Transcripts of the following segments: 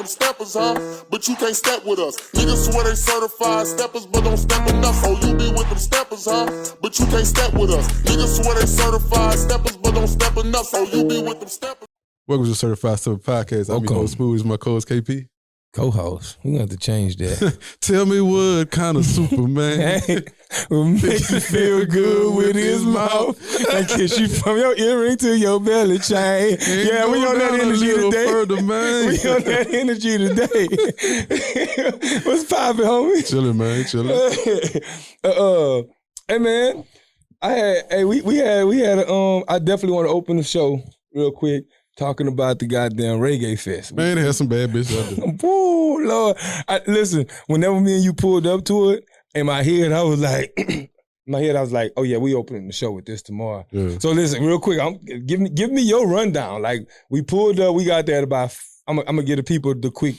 them steppers, huh? But you can't step with us. Niggas swear they certified steppers, but don't step enough. Oh, you be with them steppers, huh? But you can't step with us. Niggas swear they certified steppers, but don't step enough. Oh, you be with them steppers. Welcome to Certified Stepper Podcast. I'm your host, Smooth. My co-host, KP. Co-host. We're going to have to change that. Tell me what kind of Superman will make you feel good with his mouth and kiss you from your earring to your belly chain. Yeah, we on that energy today. Further, man. We on that energy today. What's poppin', homie? Chilling, man. Chilling. Hey, man. I definitely want to open the show real quick. Talking about the goddamn reggae fest. Man, they had some bad bitches out there. Oh, Lord. Listen, whenever me and you pulled up to it, in my head, I was like, oh yeah, we opening the show with this tomorrow. Yeah. So listen, real quick, give me your rundown. Like, we pulled up, we got there at about, I'm gonna give the people the quick,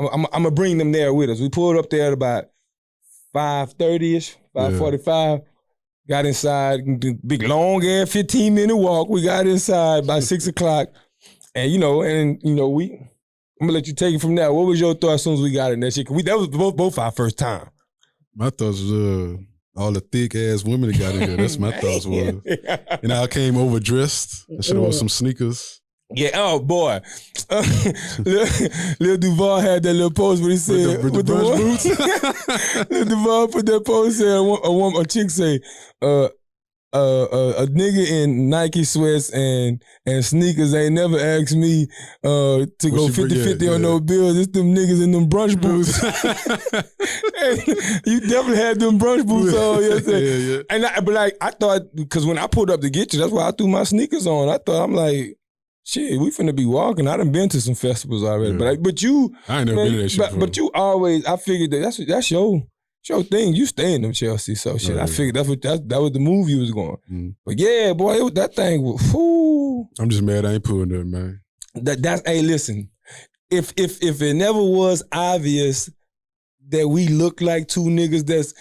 I'm gonna bring them there with us. We pulled up there at about 5:30-ish, 5:45. Yeah. Got inside, big long ass 15-minute walk. We got inside by 6 o'clock. And I'm gonna let you take it from there. What was your thought as soon as we got in that shit? That was both our first time. My thoughts was all the thick ass women that got in here. That's my thoughts was. And I came overdressed. I should have worn some sneakers. Yeah, oh boy. Lil Duval had that little post where he said, with the brunch boots. Lil Duval put that post there, a chick say, a nigga in Nike sweats and sneakers ain't never asked me to go 50-50 on no bills. It's them niggas in them brunch boots. You definitely had them brunch boots on yesterday. Yeah. And I thought, because when I pulled up to get you, that's why I threw my sneakers on. I'm like, shit, we finna be walking. I done been to some festivals already, but you, I ain't never been to that shit before. But you always, I figured that's your thing. You stay in them Chelsea, so shit. I figured that was the move you was going. Mm. But yeah, boy, that thing was. Whoo. I'm just mad I ain't pulling that, man. Hey, listen, if it never was obvious that we look like two niggas that's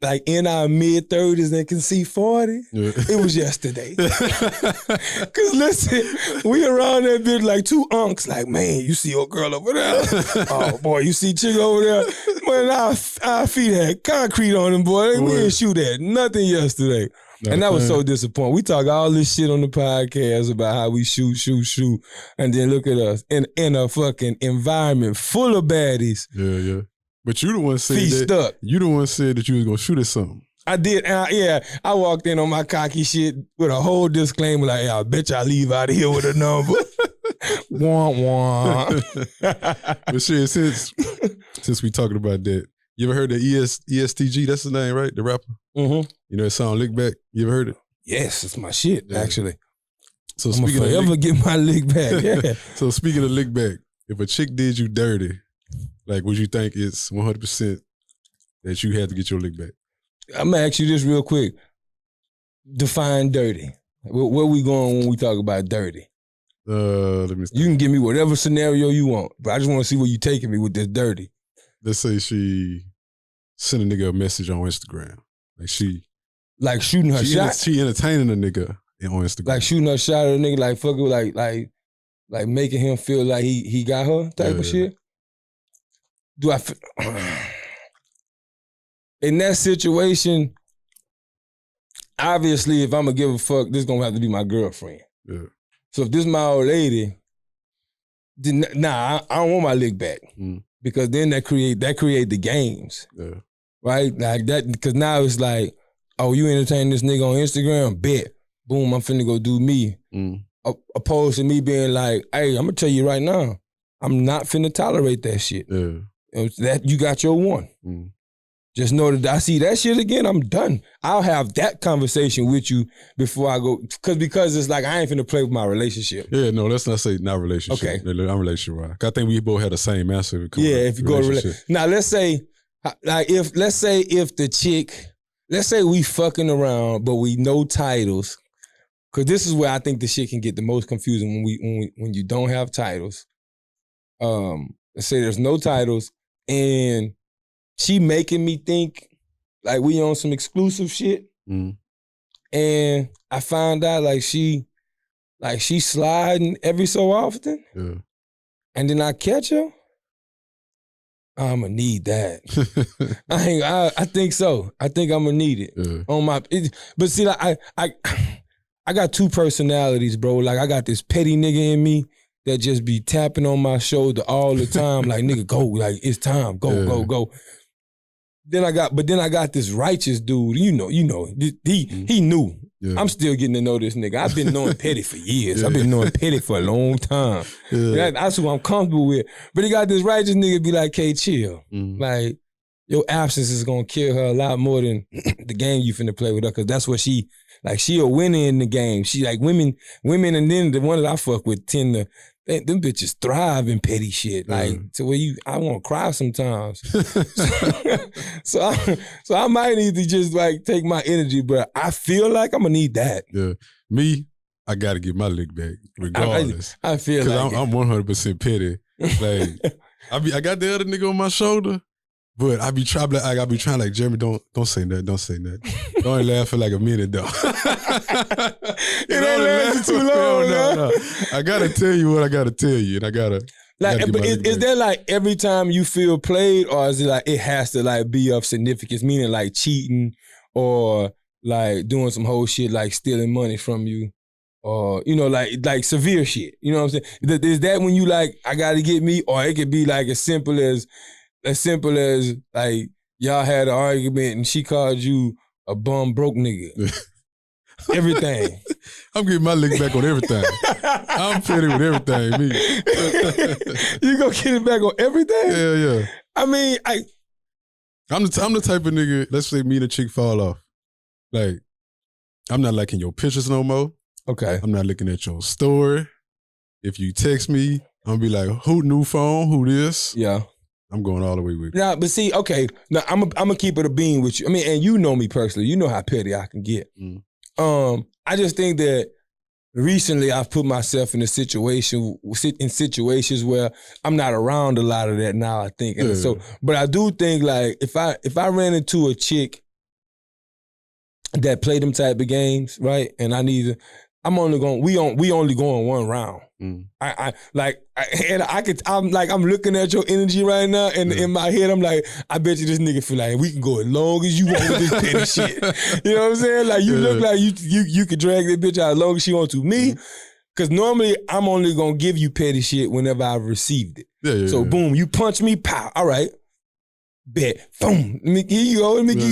like in our mid-30s and can see 40, it was yesterday. Cause listen, we around that bitch like two unks, like, man, you see your girl over there? Oh boy, you see chick over there? Man, our feet had concrete on them, boy. We didn't shoot at nothing yesterday. And that was so disappointing. We talk all this shit on the podcast about how we shoot, and then look at us in a fucking environment full of baddies. Yeah. But you the one said you that you was gonna shoot at something. I did. I walked in on my cocky shit with a whole disclaimer like, I bet y'all leave out of here with a number. Wah. But shit, since we talking about that, you ever heard of ESTG? That's his name, right? The rapper. Mm-hmm. You know that song "Lick Back." You ever heard it? Yes, it's my shit actually. So I'm gonna forever get my lick back. Yeah. So speaking of lick back, if a chick did you dirty, like, would you think it's 100% that you had to get your lick back? I'm gonna ask you this real quick. Define dirty. Where we going when we talk about dirty? Let me see. You can give me whatever scenario you want, but I just want to see where you taking me with this dirty. Let's say she sent a nigga a message on Instagram. Like shooting her shot? She entertaining a nigga on Instagram. Like shooting her shot at a nigga, like fucking, like making him feel like he got her type of shit? Do I in that situation, obviously, if I'm gonna give a fuck, this gonna have to be my girlfriend. Yeah. So if this my old lady, then I don't want my lick back. Because then that create the games. Yeah. Right? Like that, because now it's like, oh, you entertain this nigga on Instagram? Bet. Boom, I'm finna go do me. Opposed to me being like, hey, I'm gonna tell you right now, I'm not finna tolerate that shit. Yeah. That you got your one. Just know that I see that shit again, I'm done. I'll have that conversation with you before I go, because it's like I ain't finna play with my relationship. Yeah, no, let's not say not relationship. Okay, I'm relationship right. I think we both had the same answer. Yeah, if you go to relationship. Now let's say the chick, let's say we fucking around, but we know titles, because this is where I think the shit can get the most confusing when you don't have titles. Let's say there's no titles and she making me think like we on some exclusive shit. And I find out like she sliding every so often. Yeah. and then I catch her, I'm gonna need that. I think so. I think I'm gonna need it on my. But see, like, I got two personalities, bro. Like I got this petty nigga in me that just be tapping on my shoulder all the time, like nigga, go, like it's time, go. Then I got this righteous dude. You know, he knew. Yeah. I'm still getting to know this nigga. I've been knowing Petty for years. I've been knowing Petty for a long time. That's who I'm comfortable with. But he got this righteous nigga be like, "Hey, chill. Like your absence is gonna kill her a lot more than the game you finna play with her, because that's what she a winner in the game. She like women, and then the one that I fuck with tend to. Them bitches thrive in petty shit, like to where I want to cry sometimes. so I might need to just like take my energy, but I feel like I'm gonna need that. Yeah, me, I gotta get my lick back regardless. I feel like I'm 100% petty. Like I got the other nigga on my shoulder, but I be trying like Jeremy, don't say that, don't say that. Don't only laugh for like a minute though. It ain't lasting too long. No. I gotta tell you what I gotta tell you, and I gotta. Like, but is that like every time you feel played, or is it like it has to like be of significance, meaning like cheating or like doing some whole shit like stealing money from you, or you know like severe shit? You know what I'm saying? Is that when you like I gotta get me, or it could be like as simple as like y'all had an argument and she called you a bum broke nigga. Everything. I'm getting my lick back on everything. I'm petty with everything, me. You gonna get it back on everything? Yeah. I mean, I'm the type of nigga, let's say me and a chick fall off. Like, I'm not liking your pictures no more. Okay. I'm not looking at your story. If you text me, I'm gonna be like, who new phone? Who this? Yeah. I'm going all the way with you. Now, but see, okay, now I'm gonna keep it a bean with you. I mean, and you know me personally. You know how petty I can get. I just think that recently I've put myself in situations where I'm not around a lot of that now, I think. And so, but I do think like if I ran into a chick that played them type of games, right? And we only going one round. I'm looking at your energy right now, and in my head, I'm like, I bet you this nigga feel like we can go as long as you want with this petty shit. You know what I'm saying? Like you look like you could drag that bitch out as long as she wants to. Me, because normally I'm only gonna give you petty shit whenever I've received it. So boom, you punch me, pow. All right. Bet, boom. Let me give you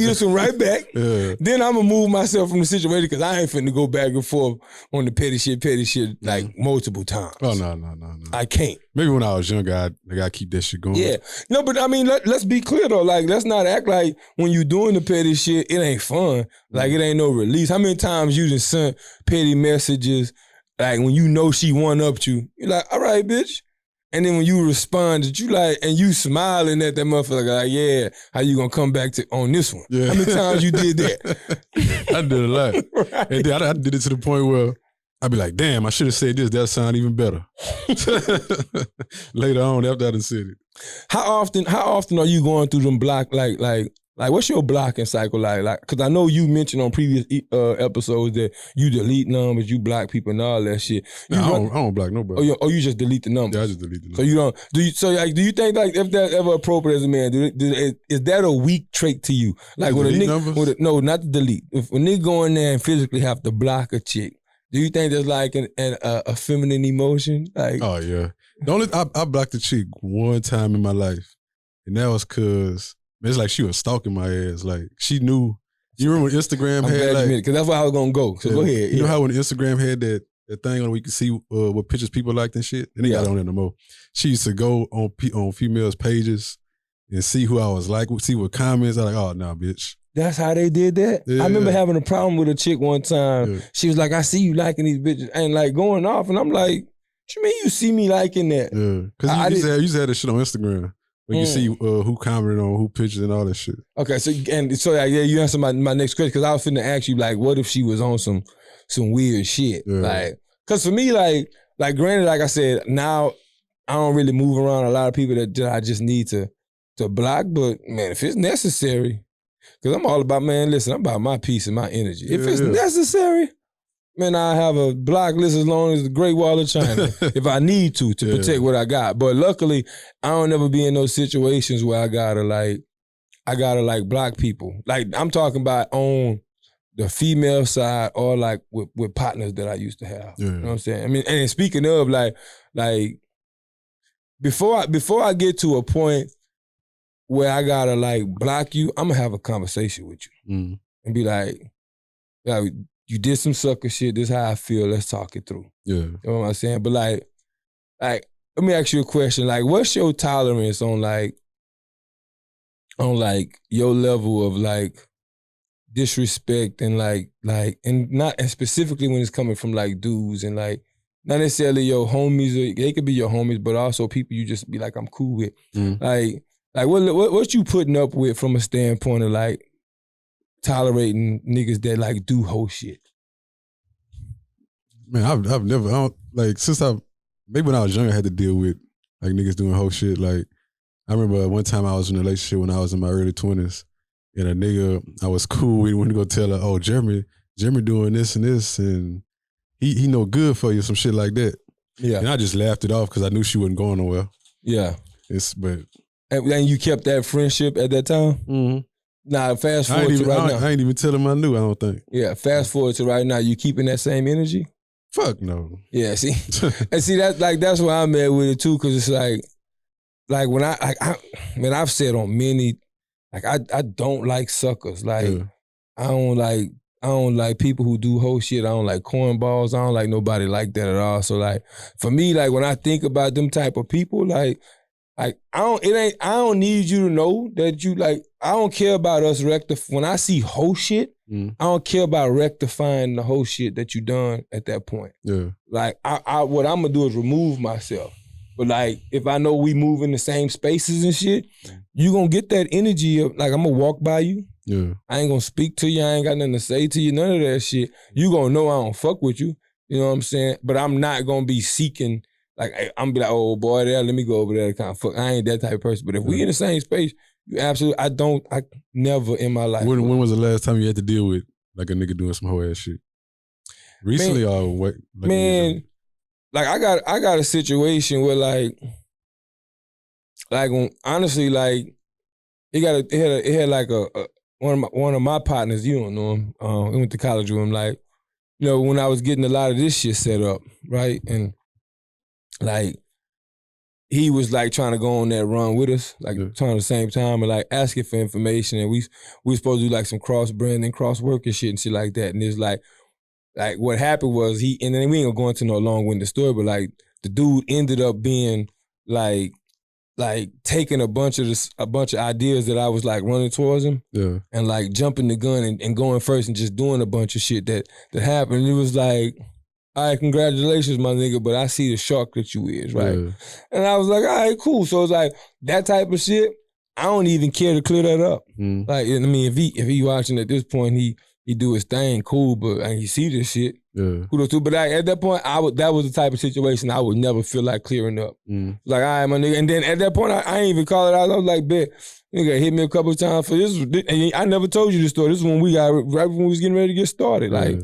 this one right back. Then I'm gonna move myself from the situation because I ain't finna go back and forth on the petty shit like multiple times. Oh no. I can't. Maybe when I was younger, I gotta keep that shit going. Yeah. No, but I mean, let's be clear though. Like, let's not act like when you doing the petty shit, it ain't fun. Like, it ain't no release. How many times you just sent petty messages, like when you know she one-upped you, you're like, all right, bitch. And then when you responded, you like, and you smiling at that motherfucker, like, yeah, how you gonna come back on this one? Yeah. How many times you did that? I did a lot. Right. And then I did it to the point where I'd be like, damn, I should have said this. That sound even better. Later on, after I done said it. How often are you going through them block, like what's your blocking cycle like? Because I know you mentioned on previous episodes that you delete numbers, you block people and all that shit. I don't block nobody. You just delete the numbers? Yeah, I just delete the numbers. So you don't, do you think like if that's ever appropriate as a man, is that a weak trait to you? Like when a nigga, no, not to delete. If a nigga go in there and physically have to block a chick, do you think there's like a feminine emotion? Like, oh yeah. I blocked a chick one time in my life, and that was because it's like she was stalking my ass. Like she knew. You remember when Instagram had like, because that's where I was gonna go. So go ahead. You know how when Instagram had that thing on where you could see what pictures people liked and shit? And they got it on there no more. She used to go on females' pages and see who I was like, see what comments. I like, oh nah, bitch. That's how they did that? Yeah. I remember having a problem with a chick one time. Yeah. She was like, I see you liking these bitches, and like going off, and I'm like, what you mean you see me liking that? Yeah, because you used to have this shit on Instagram. Where you see who commented on who pictures and all that shit. Okay, so you answered my next question, because I was finna ask you, like, what if she was on some weird shit? Yeah. Like, because for me, like granted, like I said, now I don't really move around a lot of people that I just need to block, but man, if it's necessary, because I'm all about, man, listen, I'm about my peace and my energy. If it's necessary, man, I have a block list as long as the Great Wall of China if I need to protect what I got. But luckily, I don't ever be in those situations where I gotta block people. Like I'm talking about on the female side or like with partners that I used to have. You know what I'm saying? I mean, and speaking of like before I get to a point where I gotta like block you, I'm gonna have a conversation with you and be like, yeah, you did some sucker shit. This is how I feel. Let's talk it through. Yeah, you know what I'm saying? But like, let me ask you a question. Like, what's your tolerance on your level of like disrespect and and specifically when it's coming from like dudes and like not necessarily your homies, or they could be your homies, but also people you just be like, I'm cool with. Like what you putting up with from a standpoint of like tolerating niggas that like do whole shit? Man, I've never, maybe when I was younger I had to deal with like niggas doing whole shit. Like I remember one time I was in a relationship when I was in my early 20s and a nigga I was cool with went to go tell her, oh, Jeremy doing this and this and he no good for you, some shit like that. Yeah. And I just laughed it off because I knew she wasn't going nowhere. Yeah. And you kept that friendship at that time? Mm-hmm. Nah, fast forward to right now. I ain't even tell him I knew, I don't think. Yeah, fast forward to right now, you keeping that same energy? Fuck no. Yeah, see? And see, that's where I'm at with it too, because it's like when I've said on many, like I don't like suckers. Like I don't like people who do whole shit. I don't like cornballs. I don't like nobody like that at all. So like for me, like when I think about them type of people, like I don't need you to know that you like, I don't care about us when I see whole shit, I don't care about rectifying the whole shit that you done at that point. Yeah. Like what I'm gonna do is remove myself. But like if I know we move in the same spaces and shit, you gonna get that energy of like I'm gonna walk by you. Yeah. I ain't gonna speak to you, I ain't got nothing to say to you, none of that shit. You gonna know I don't fuck with you. You know what I'm saying? But I'm not gonna be seeking. Like, I'm gonna be like, oh, boy, there, let me go over there to kind of fuck. I ain't that type of person. But if we in the same space, you absolutely, I never in my life. When was the last time you had to deal with, like, a nigga doing some whole ass shit? Recently or what? Like, man, like, I got a situation where, like when, honestly, like, it had like one of my partners, you don't know him, we went to college with him, like, you know, when I was getting a lot of this shit set up, right? And like, he was like trying to go on that run with us, like trying at the same time and like asking for information. And we were supposed to do like some cross-branding, cross-work and shit and shit like that. And it's like what happened was and then we ain't gonna go into no long-winded story, but like the dude ended up being like taking a bunch of ideas that I was like running towards him, and like jumping the gun and going first and just doing a bunch of shit that happened. And it was like, all right, congratulations, my nigga, but I see the shark that you is, right? Yeah. And I was like, all right, cool. So it's like that type of shit, I don't even care to clear that up. Like, I mean, if he watching at this point, he do his thing, cool, but and he see this shit, kudos too. But at that point, that was the type of situation I would never feel like clearing up. Like, all right, my nigga. And then at that point, I ain't even call it out. I was like, bet, nigga hit me a couple of times for this. And I never told you this story. This is when right when we was getting ready to get started. Like,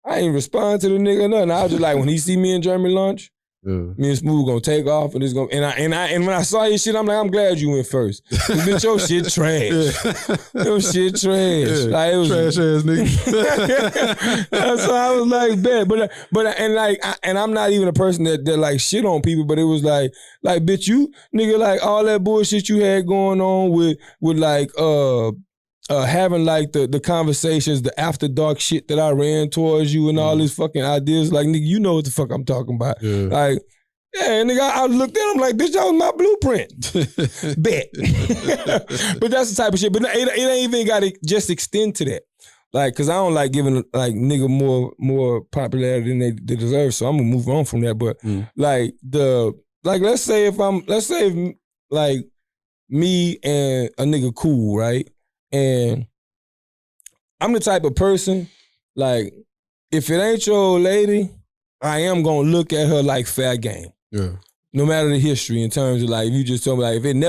I ain't respond to the nigga or nothing. I was just like, when he see me and Jeremy lunch, me and Smooth gonna take off and it's gonna and when I saw his shit, I'm like, I'm glad you went first. Bitch, your shit trash. Your shit trash. Like, it was trash ass nigga. So I was like, bet. But I'm not even a person that like shit on people, but it was like bitch, you nigga, like all that bullshit you had going on with like having like the conversations, the after dark shit that I ran towards you and all these fucking ideas, like nigga, you know what the fuck I'm talking about. Yeah. Like, yeah, nigga, I looked at him like, bitch, that was my blueprint. Bet. But that's the type of shit. But it ain't even got to just extend to that. Like, cause I don't like giving like nigga more popularity than they deserve. So I'm gonna move on from that. But let's say if like me and a nigga cool, right? And I'm the type of person, like, if it ain't your old lady, I am gonna look at her like fair game. Yeah. No matter the history, in terms of like, if you just told me like, and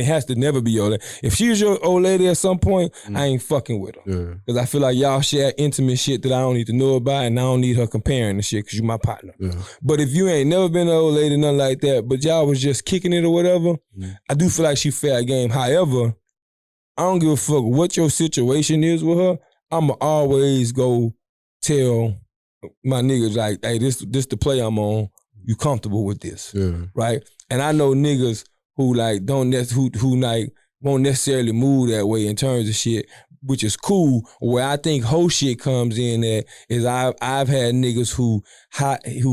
it has to never be your lady. If she was your old lady at some point, I ain't fucking with her. Yeah. Cause I feel like y'all share intimate shit that I don't need to know about, and I don't need her comparing the shit, cause you my partner. Yeah. But if you ain't never been an old lady, nothing like that, but y'all was just kicking it or whatever, I do feel like she fair game. However, I don't give a fuck what your situation is with her. I'ma always go tell my niggas like, hey, this the play I'm on. You comfortable with this, right? And I know niggas who like who like won't necessarily move that way in terms of shit, which is cool. Where I think whole shit comes in at is I've had niggas who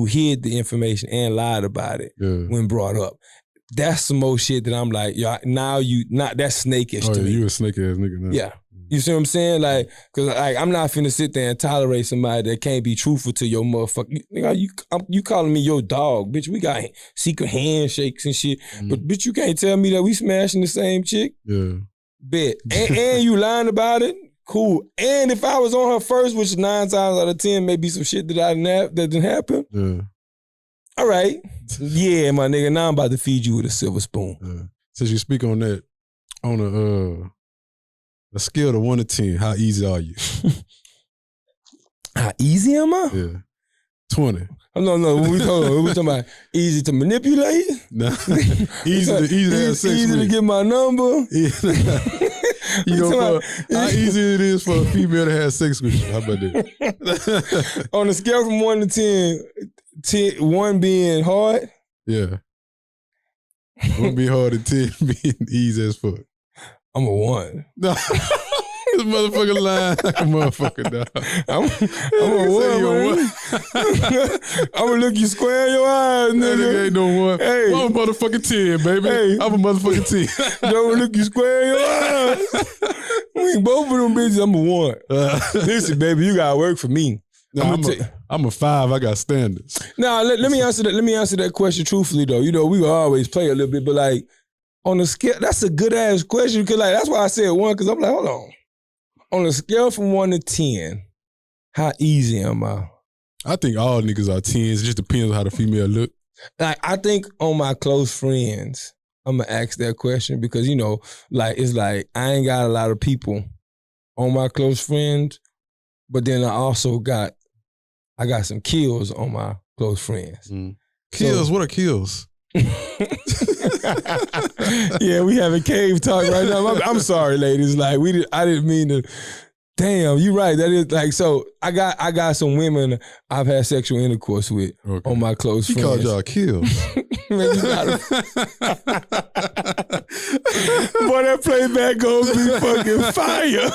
hid the information and lied about it when brought up. That's some more shit that I'm like, yo, now that's snakish to me. You a snake ass nigga now. Yeah. You see what I'm saying? Like, cause like I'm not finna sit there and tolerate somebody that can't be truthful to your motherfucker. You calling me your dog, bitch. We got secret handshakes and shit. But bitch, you can't tell me that we smashing the same chick. Yeah. Bet. And you lying about it. Cool. And if I was on her first, which 9 times out of 10 may be some shit that didn't happen. Yeah. All right. Yeah, my nigga. Now I'm about to feed you with a silver spoon. Since you speak on that, on a scale of 1 to 10, how easy are you? How easy am I? Yeah. 20. Oh, no. We talking about easy to manipulate? No. easy to have sex easy with. to get my number? You know, how easy it is for a female to have sex with you. How about that? On a scale from 1 to 10, 1 being hard? Yeah. 1 being hard and 10 being easy as fuck. I'm a 1. No. This motherfucker lying like a motherfucker, dog. I'm a 1, man. I'm gonna look you square in your eyes, nigga. That nigga ain't no 1. Hey. I'm a motherfucking 10, baby. Hey. I'm a motherfucking 10. Don't look you square in your eyes. I mean, both of them bitches, I'm a 1. Listen, baby, you gotta work for me. I'm a 5. I got standards. Now, let me answer that. Let me answer that question truthfully, though. You know, we always play a little bit, but like on the scale, that's a good ass question because like that's why I said 1 because I'm like, hold on. On a scale from 1 to 10, how easy am I? I think all niggas are 10s. It just depends on how the female look. Like I think on my close friends, I'm gonna ask that question because you know, like it's like I ain't got a lot of people on my close friends, but then I got some kills on my close friends. Kills? What are kills? Yeah, we having cave talk right now. I'm sorry, ladies. Like I didn't mean to. Damn, you right. That is like so. I got some women I've had sexual intercourse with on my close friends. He called y'all kills. Man, you gotta... Boy, that playback gonna be fucking fire.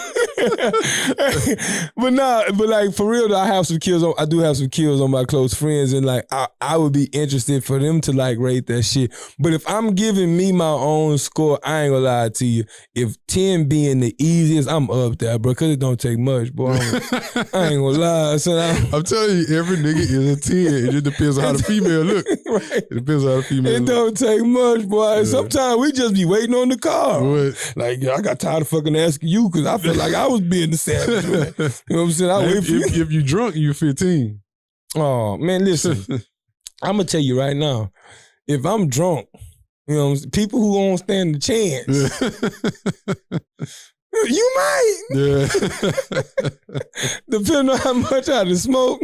but like for real though, I do have some kills on my close friends, and like I would be interested for them to like rate that shit. But if I'm giving me my own score, I ain't gonna lie to you. If 10 being the easiest, I'm up there, bro, because it don't take much, boy. I ain't gonna lie. So I'm telling you, every nigga is a 10. It just depends on how the female look. Right. It depends on how the female look. It don't take much, boy. Yeah. Sometimes we just be waiting on the car. What? Like, I got tired of fucking asking you because I feel like I was being the savage. You know what I'm saying? I wait for you. If you drunk, you 15. Oh, man, listen. I'm going to tell you right now. If I'm drunk, you know, people who won't stand the chance... You might. Yeah. Depending on how much I done smoke,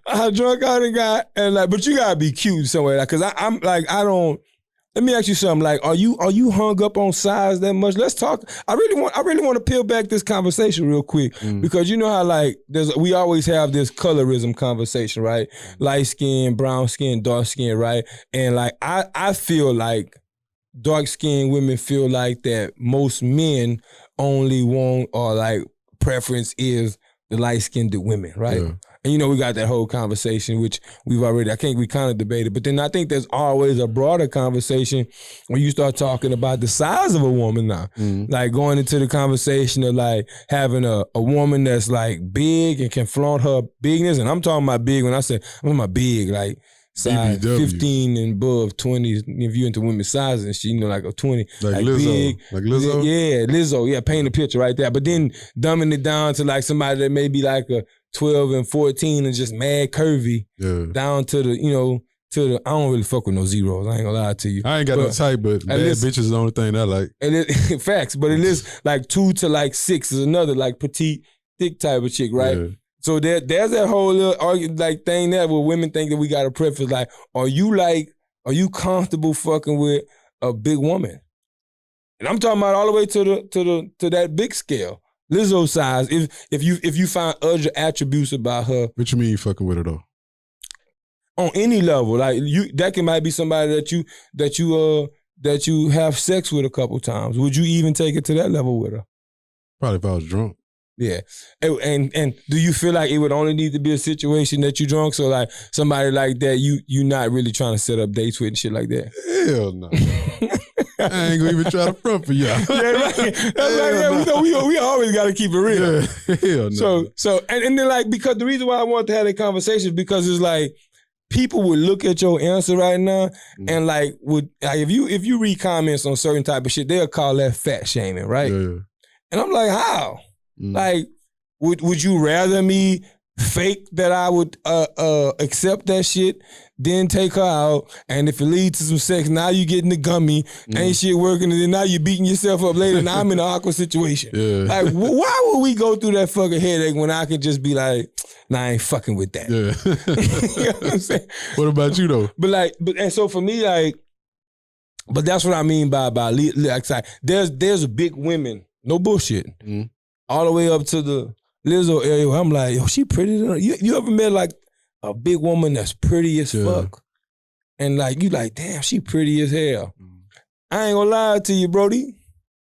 how drunk I done got, and like, but you gotta be cute somewhere, like, cause I'm like, I don't. Let me ask you something. Like, are you hung up on size that much? Let's talk. I really want to peel back this conversation real quick because you know how like we always have this colorism conversation, right? Light skin, brown skin, dark skin, right? And like I feel like dark-skinned women feel like that most men only want or like preference is the light-skinned women, right? Yeah. And you know, we got that whole conversation, which we kind of debated, but then I think there's always a broader conversation when you start talking about the size of a woman now. Like going into the conversation of like having a woman that's like big and can flaunt her bigness. And I'm talking about big when I say, I'm talking about big, like size BBW. 15 and above, 20 if you're into women's sizes and shit, you know, like a 20. Like Lizzo. Big. Like Lizzo? Yeah, Lizzo. Yeah, paint a picture right there. But then dumbing it down to like somebody that may be like a 12 and 14 and just mad curvy down to the, you know, I don't really fuck with no zeros. I ain't gonna lie to you. I ain't got no type, but bad bitches is the only thing I like. And facts, but it is like 2 to like 6 is another like petite, thick type of chick, right? Yeah. So there's that whole little like thing there where women think that we got a preference. Like, are you comfortable fucking with a big woman? And I'm talking about all the way to that big scale. Lizzo size. If you find other attributes about her. What you mean you fucking with her though? On any level, like that might be somebody that you have sex with a couple times. Would you even take it to that level with her? Probably if I was drunk. Yeah, and do you feel like it would only need to be a situation that you drunk? So like somebody like that, you not really trying to set up dates with and shit like that? Hell no. I ain't gonna even try to front for y'all. Yeah, right. That's like, we always gotta keep it real. Yeah, hell no. So and then like, because the reason why I want to have that conversation is because it's like people would look at your answer right now and like if you read comments on certain type of shit, they'll call that fat shaming, right? Yeah. And I'm like, how? Like, would you rather me fake that I would accept that shit, then take her out, and if it leads to some sex, now you getting the gummy, ain't shit working, and then now you beating yourself up later, and I'm in an awkward situation. Yeah. Like, why would we go through that fucking headache when I could just be like, nah, I ain't fucking with that. Yeah. You know what I'm saying? What about you though? And so for me, like, but that's what I mean by like, there's big women, no bullshit, all the way up to the Lizzo area where I'm like, yo, she pretty. You ever met like a big woman that's pretty as fuck? And like, you like, damn, she pretty as hell. I ain't gonna lie to you, Brody.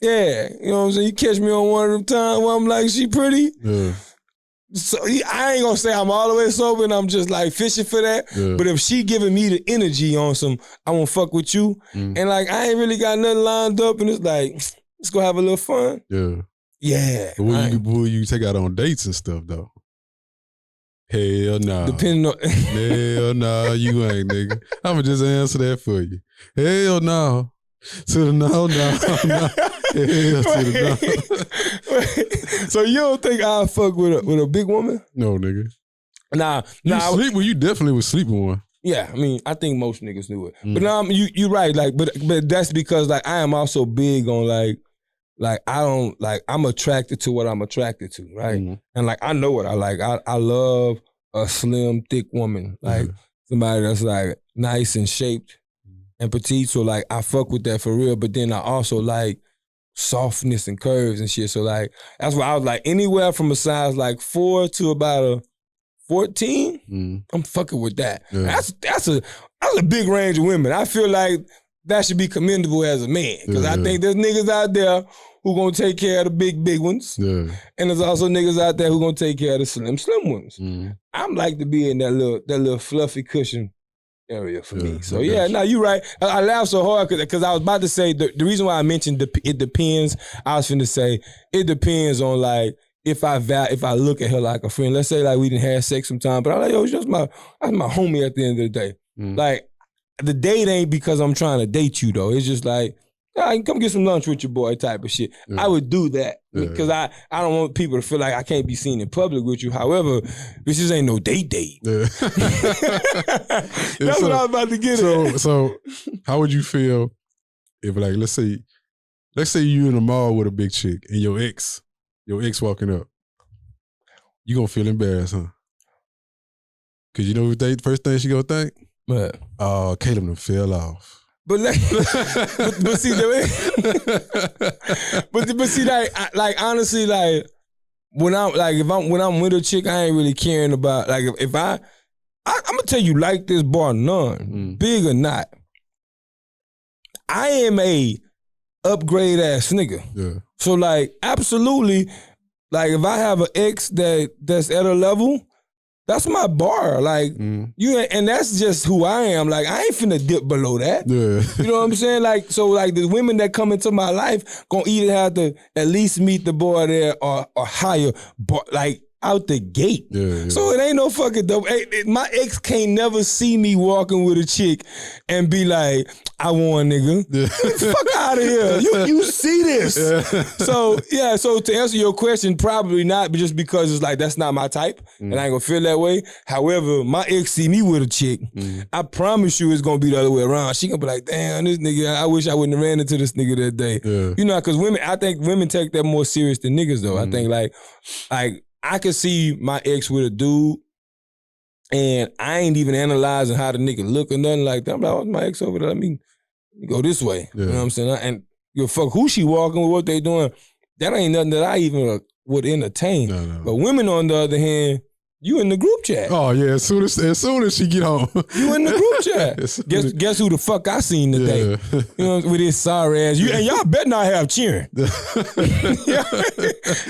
Yeah, you know what I'm saying? You catch me on one of them times where I'm like, she pretty? Yeah. So I ain't gonna say I'm all the way sober and I'm just like fishing for that. Yeah. But if she giving me the energy on some, I won't fuck with you. And like, I ain't really got nothing lined up and it's like, let's go have a little fun. Yeah. Yeah. Will you take out on dates and stuff though? Hell no. Depending on hell no, you ain't, nigga. I'ma just answer that for you. Hell no. To the no. Hell to the no. So you don't think I'll fuck with a big woman? No, nigga. Nah. You definitely would sleep with one. Yeah, I mean, I think most niggas do it. But now you right, like, but that's because like I am also big on like I don't like I'm attracted to what I'm attracted to, right? And like I know what I like. I love a slim, thick woman, like somebody that's like nice and shaped and petite. So like I fuck with that for real. But then I also like softness and curves and shit. So like that's why I was like anywhere from a size like 4 to about a 14, I'm fucking with that. Yeah. That's a big range of women. I feel like that should be commendable as a man. Because I think there's niggas out there who gonna take care of the big ones. Yeah. And there's also niggas out there who gonna take care of the slim ones. I'm like to be in that little fluffy cushion area for me. So yeah, no, you're right. I laugh so hard because I was about to say the reason why I mentioned it depends. I was finna say it depends on like if I look at her like a friend. Let's say like we didn't have sex sometime, but I'm like, yo, that's my homie at the end of the day. Like the date ain't because I'm trying to date you though. It's just like, I can come get some lunch with your boy type of shit. I would do that because I don't want people to feel like I can't be seen in public with you. However, this just ain't no date. That's what I was about to get at. So how would you feel if like, let's say you in the mall with a big chick and your ex walking up. You gonna feel embarrassed, huh? Cause you know what the first thing she gonna think? What? Oh, Caleb done fell off. But see, like honestly, like when I'm with a chick, I ain't really caring about like if I'm gonna tell you like this bar none, big or not. I am a upgrade ass nigga. Yeah. So like absolutely, like if I have an ex that's at a level, that's my bar. Like and that's just who I am. Like I ain't finna dip below that. Yeah. You know what I'm saying? Like so like the women that come into my life gonna either have to at least meet the boy there or higher. But like out the gate. Yeah. So it ain't no fucking dope. My ex can't never see me walking with a chick and be like, I want nigga. Yeah. Fuck out of here. You see this. Yeah. So to answer your question, probably not, but just because it's like that's not my type and I ain't gonna feel that way. However, my ex see me with a chick, I promise you it's gonna be the other way around. She gonna be like, damn, this nigga, I wish I wouldn't have ran into this nigga that day. Yeah. You know, because I think women take that more serious than niggas though. I think like I could see my ex with a dude and I ain't even analyzing how the nigga look or nothing like that. I'm like, oh, my ex over there, let me go this way. Yeah. You know what I'm saying? And you fuck who she walking with, what they doing. That ain't nothing that I even would entertain. No. But women, on the other hand, you in the group chat. Oh yeah, as soon as she get home. You in the group chat. Guess who the fuck I seen today? Yeah. You know, with his sorry ass. And y'all better not have cheering.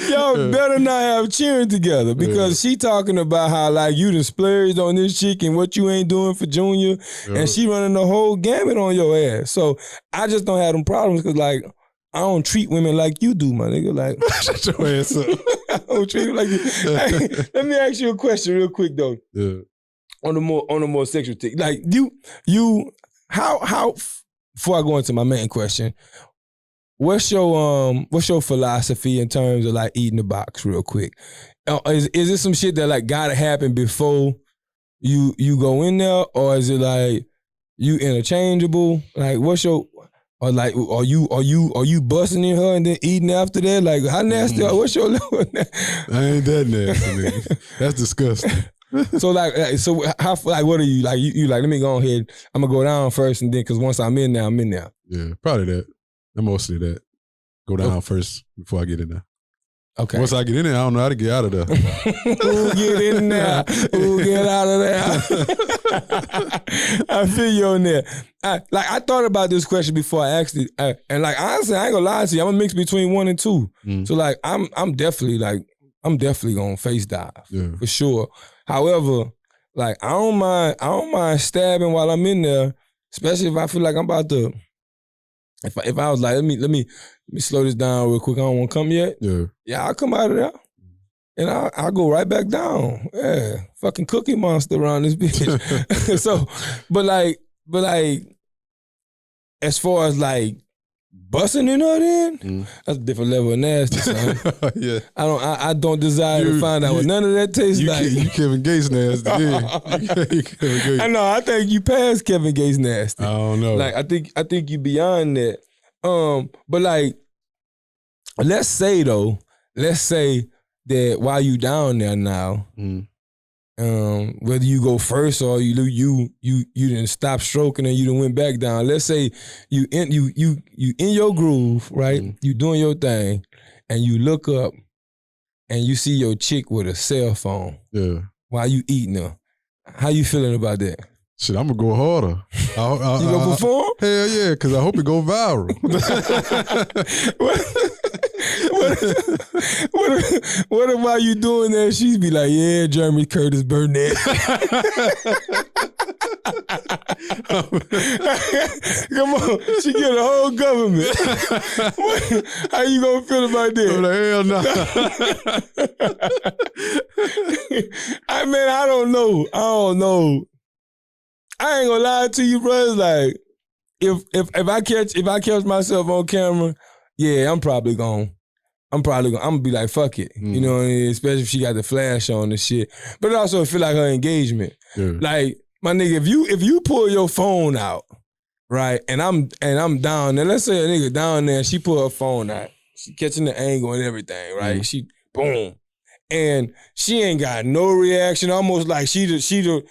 Y'all better not have cheering together because she talking about how like you done splurged on this chick and what you ain't doing for Junior, and she running the whole gamut on your ass. So I just don't have them problems because like I don't treat women like you do, my nigga. Like, shut your ass up. I don't treat them like you. Hey, let me ask you a question real quick though. Yeah. On the more sexual thing, like how before I go into my main question, what's your philosophy in terms of like eating the box real quick? Is it some shit that like gotta happen before you go in there, or is it like you interchangeable? Like what's your Or like, are you busting in her and then eating after that? Like, how nasty? What's your level? I ain't that nasty, nigga. That's disgusting. So how like what are you like? You like, let me go ahead. I'm gonna go down first, and then because once I'm in there, I'm in there. Yeah, probably that. I'm mostly that. Go down first before I get in there. Okay. Once I get in there, I don't know how to get out of there. Who get in there? Who get out of there? I feel you on that. I thought about this question before I asked it, and like honestly, I ain't gonna lie to you. I'm a mix between 1 and 2. So like, I'm definitely gonna face dive for sure. However, like I don't mind stabbing while I'm in there, especially if I feel like I'm about to. If I was like, let me slow this down real quick. I don't want to come yet. Yeah, I'll come out of there. And I'll go right back down. Yeah, fucking Cookie Monster around this bitch. So, but like, as far as like busting in her then, that's a different level of nasty, son. Yeah. I don't desire to find out what none of that tastes like. You Kevin Gates nasty. Yeah. I know. I think you passed Kevin Gates nasty. I don't know. Like I think you beyond that. But like, let's say that while you down there now, whether you go first or you didn't stop stroking and you done went back down. Let's say you in your groove, right? You doing your thing, and you look up and you see your chick with a cell phone. Yeah. While you eating her. How you feeling about that? Shit, I'm gonna go harder. You gonna perform? Hell yeah, because I hope it go viral. What if while you doing that, she'd be like, yeah, Jeremy Curtis Burnett. Come on, she get the whole government. How you gonna feel about that? I'm like, hell no. I don't know. I ain't gonna lie to you, bro. It's like if I catch myself on camera, yeah, I'm gonna be like, fuck it. You know what I mean? Especially if she got the flash on and shit. But it also feel like her engagement. Yeah. Like, my nigga, if you pull your phone out, right, and I'm down there, let's say a nigga down there, she pull her phone out, she catching the angle and everything, right? She boom. And she ain't got no reaction, almost like she the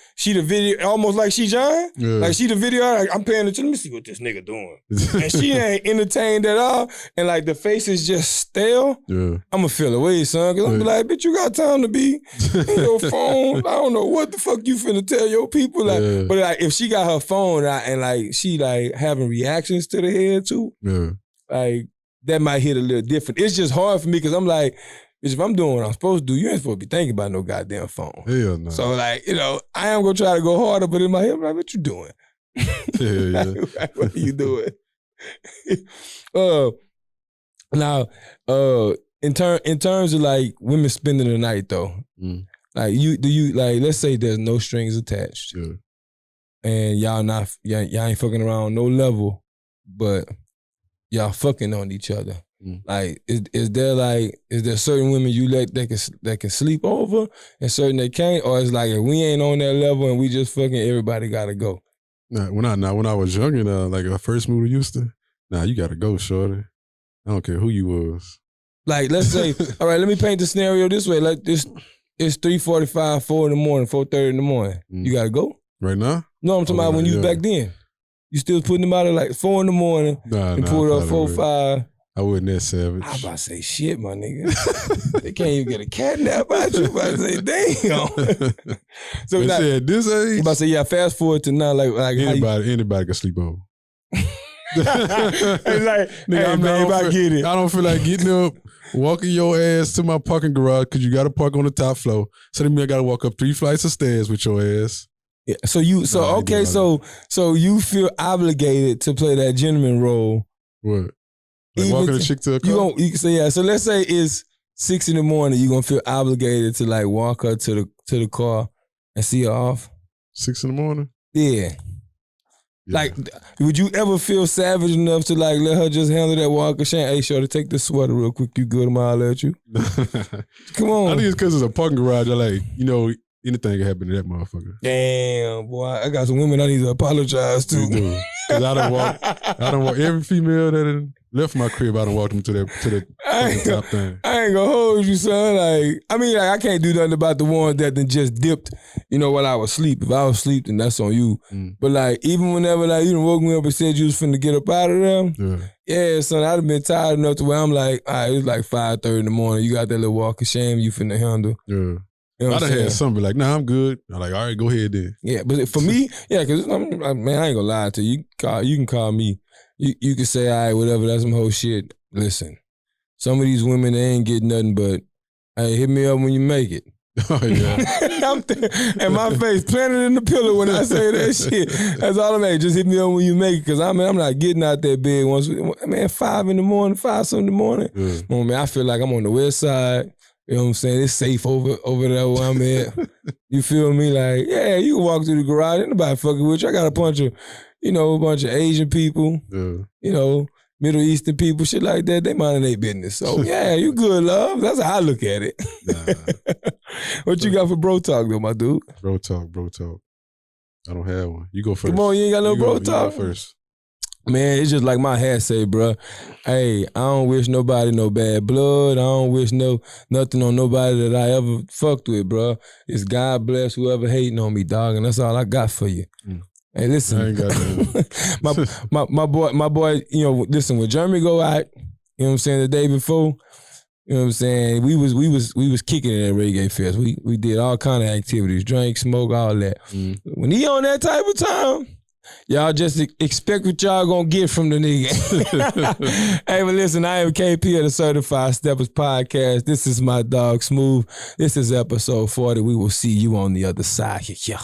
video, almost like she John. Yeah. Like she the video, like, I'm paying attention, let me see what this nigga doing. And she ain't entertained at all, and like the face is just stale. Yeah. I'ma feel away, son, cause I'm be like, bitch, you got time to be in your phone. I don't know what the fuck you finna tell your people. Like, but like if she got her phone out and like she like having reactions to the head too, like that might hit a little different. It's just hard for me because I'm like, if I'm doing what I'm supposed to do, you ain't supposed to be thinking about no goddamn phone. Hell no. So like, you know, I am gonna try to go harder, but in my head, I'm like, what you doing? Yeah. What are you doing? Now, in terms of like women spending the night though, like let's say there's no strings attached, and y'all ain't fucking around no level, but y'all fucking on each other. Like, is there certain women you let that can sleep over and certain that can't, or it's like if we ain't on that level and we just fucking, everybody gotta go? When I was young and like I first moved to Houston, you gotta go, shorty. I don't care who you was. Like, let's say, all right, let me paint the scenario this way. Like this, it's 3:45, 4 in the morning, 4:30 in the morning. You gotta go right now. No, I'm talking about when you was back then. You still putting them out at like 4 in the morning and pull it up 4, 5. I wasn't that savage. I was about to say, shit, my nigga. They can't even get a cat nap out you. About to say, damn. So they said this age. I'm about to say, yeah, fast forward to now, like anybody can sleep over. It's like, nigga, I get it. I don't feel like getting up, walking your ass to my parking garage because you got to park on the top floor. So that means I got to walk up 3 flights of stairs with your ass. Yeah. So you you feel obligated to play that gentleman role. What? Like walking a chick to a car? So let's say it's 6 in the morning, you're gonna feel obligated to like walk her to the car and see her off. 6 in the morning? Yeah. Like, would you ever feel savage enough to like let her just handle that walk of shame? Hey, shorty, take this sweater real quick. You good? I'ma holler at you. Come on. I think it's because it's a parking garage. I like, anything can happen to that motherfucker. Damn, boy. I got some women I need to apologize to. Because I don't walk every female that left my crib, I done walked them to the top thing. I ain't gonna hold you, son. Like, I mean, like, I can't do nothing about the ones that then just dipped, while I was asleep. If I was asleep, then that's on you. But like, even whenever like you done woke me up and said you was finna get up out of there, yeah, son, I'd have been tired enough to where I'm like, all right, it's like 5:30 in the morning. You got that little walk of shame you finna handle. Yeah. I done had something like, nah, I'm good. I'm like, all right, go ahead then. Yeah, but for me, because man, I ain't gonna lie to you. You can call me. You can say, all right, whatever, that's some whole shit. Listen, some of these women, they ain't getting nothing but, hey, hit me up when you make it. Oh, yeah. And my face planted in the pillow when I say that shit. That's all I'm at. Just hit me up when you make it. Because I'm not getting out that bed once. 5 in the morning, 5 something in the morning. Yeah. Oh, man, I feel like I'm on the west side. You know what I'm saying? It's safe over there where I'm at. You feel me? Like, yeah, you can walk through the garage. Ain't nobody fucking with you. I got a bunch of Asian people, Middle Eastern people, shit like that. They minding their business. So, yeah, you good, love. That's how I look at it. Nah. What you got for bro talk, though, my dude? Bro talk. I don't have one. You go first. Come on, you ain't got no bro talk? You go first. Man, it's just like my hat say, bro. Hey, I don't wish nobody no bad blood. I don't wish nothing on nobody that I ever fucked with, bro. It's God bless whoever hating on me, dog, and that's all I got for you. Hey, listen, I ain't got that. my boy, listen, when Jeremy go out, you know what I'm saying, the day before, you know what I'm saying, we was kicking it at Reggae Fest. We did all kind of activities, drink, smoke, all that. When he on that type of time, y'all just expect what y'all gonna get from the nigga. Hey, but listen, I am KP of the Certified Steppaz Podcast. This is my dog Smooth. This is episode 40. We will see you on the other side. Yeah.